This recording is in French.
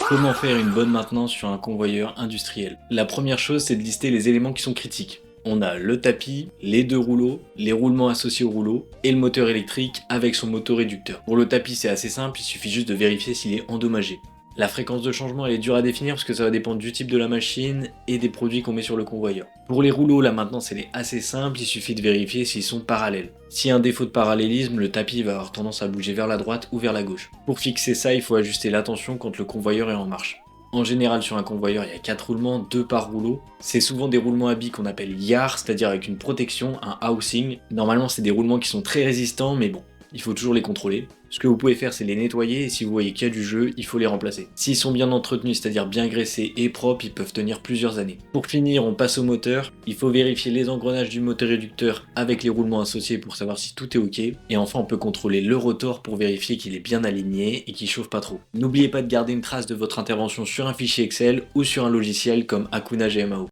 Comment faire une bonne maintenance sur un convoyeur industriel? La première chose, c'est de lister les éléments qui sont critiques. On a le tapis, les deux rouleaux, les roulements associés au rouleau et le moteur électrique avec son motoréducteur. Pour le tapis, c'est assez simple, il suffit juste de vérifier s'il est endommagé. La fréquence de changement, elle est dure à définir parce que ça va dépendre du type de la machine et des produits qu'on met sur le convoyeur. Pour les rouleaux, la maintenance elle est assez simple, il suffit de vérifier s'ils sont parallèles. S'il y a un défaut de parallélisme, le tapis va avoir tendance à bouger vers la droite ou vers la gauche. Pour fixer ça, il faut ajuster la tension quand le convoyeur est en marche. En général, sur un convoyeur, il y a 4 roulements, 2 par rouleau. C'est souvent des roulements à billes qu'on appelle yard, c'est-à-dire avec une protection, un housing. Normalement, c'est des roulements qui sont très résistants, mais bon, il faut toujours les contrôler. Ce que vous pouvez faire, c'est les nettoyer, et si vous voyez qu'il y a du jeu, il faut les remplacer. S'ils sont bien entretenus, c'est-à-dire bien graissés et propres, ils peuvent tenir plusieurs années. Pour finir, on passe au moteur. Il faut vérifier les engrenages du moteur réducteur avec les roulements associés pour savoir si tout est ok. Et enfin, on peut contrôler le rotor pour vérifier qu'il est bien aligné et qu'il chauffe pas trop. N'oubliez pas de garder une trace de votre intervention sur un fichier Excel ou sur un logiciel comme Akuna GMAO.